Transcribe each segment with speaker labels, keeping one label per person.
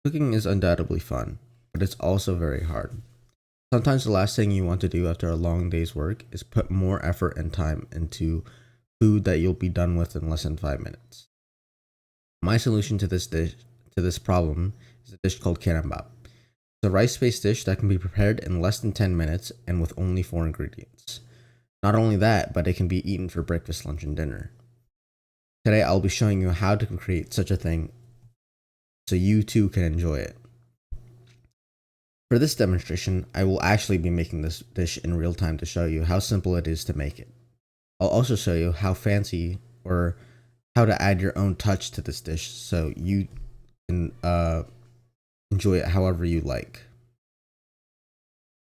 Speaker 1: Cooking is undoubtedly fun, but it's also very hard. Sometimes the last thing you want to do after a long day's work is put more effort and time into food that you'll be done with in less than 5 minutes. My solution to this problem is a dish called kimbap. It's a rice-based dish that can be prepared in less than 10 minutes and with only 4 ingredients. Not only that, but it can be eaten for breakfast, lunch, and dinner. Today I'll be showing you how to create such a thing so you too can enjoy it. For this demonstration, I will actually be making this dish in real time to show you how simple it is to make it. I'll also show you how fancy or how to add your own touch to this dish so you can enjoy it however you like.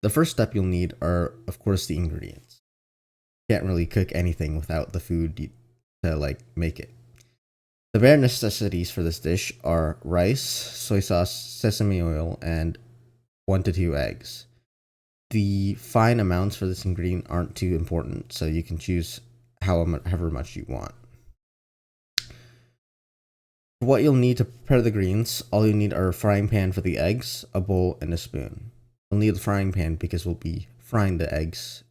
Speaker 1: The first step you'll need are, of course, the ingredients. You can't really cook anything without the food to make it. The bare necessities for this dish are rice, soy sauce, sesame oil, and 1 to 2 eggs. The fine amounts for this ingredient aren't too important, so you can choose however much you want. For what you'll need to prepare the greens, all you need are a frying pan for the eggs, a bowl, and a spoon. You'll need the frying pan because we'll be frying the eggs.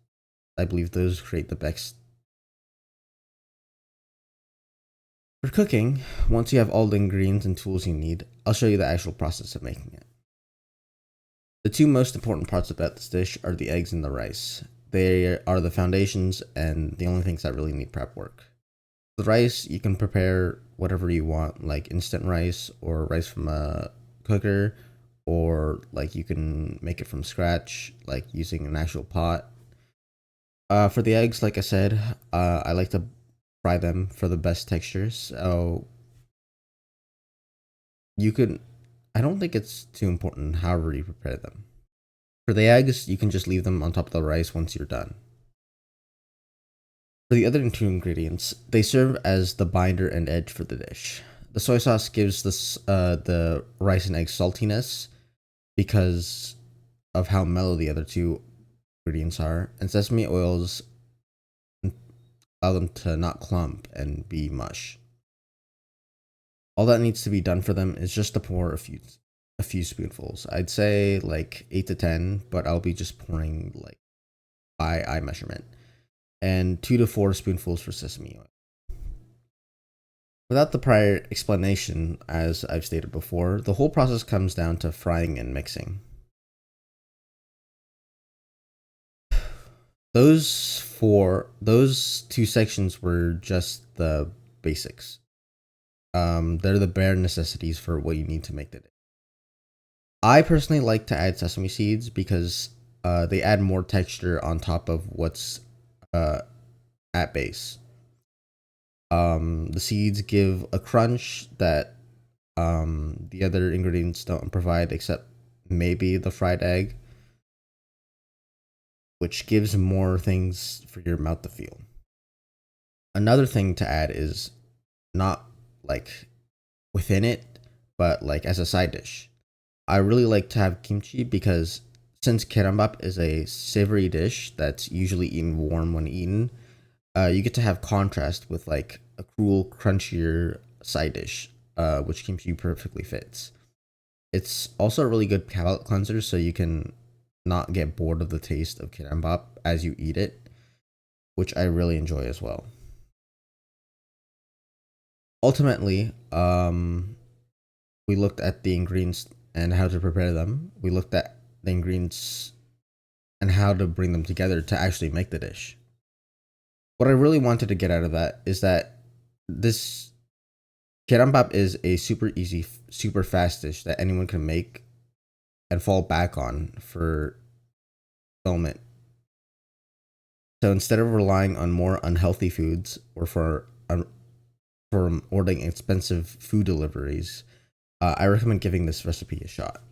Speaker 1: I believe those create the best. For cooking, once you have all the ingredients and tools you need, I'll show you the actual process of making it. The two most important parts about this dish are the eggs and the rice. They are the foundations and the only things that really need prep work. The rice, you can prepare whatever you want, like instant rice or rice from a cooker, or like you can make it from scratch, like using an actual pot. For the eggs, like I said, I like to fry them for the best textures. So I don't think it's too important however you prepare them. For the eggs, you can just leave them on top of the rice once you're done. For the other two ingredients, they serve as the binder and edge for the dish. The soy sauce gives the rice and egg saltiness because of how mellow the other two ingredients are, and sesame oils allow them to not clump and be mush. All that needs to be done for them is just to pour a few spoonfuls. I'd say like 8 to 10, but I'll be just pouring like by eye measurement, and 2 to 4 spoonfuls for sesame oil. Without the prior explanation, as I've stated before, the whole process comes down to frying and mixing. Those two sections were just the basics. They're the bare necessities for what you need to make the dish. I personally like to add sesame seeds because they add more texture on top of what's at base. The seeds give a crunch that the other ingredients don't provide, except maybe the fried egg, which gives more things for your mouth to feel. Another thing to add is not like within it, but like as a side dish. I really like to have kimchi because since kimbap is a savory dish that's usually eaten warm when eaten, you get to have contrast with like a cool, crunchier side dish, which kimchi perfectly fits. It's also a really good palate cleanser, so you can not get bored of the taste of kimbap as you eat it, which I really enjoy as well. Ultimately, we looked at the ingredients and how to prepare them. We looked at the ingredients and how to bring them together to actually make the dish. What I really wanted to get out of that is that this kimbap is a super easy, super fast dish that anyone can make and fall back on for fulfillment. So instead of relying on more unhealthy foods or for ordering expensive food deliveries, I recommend giving this recipe a shot.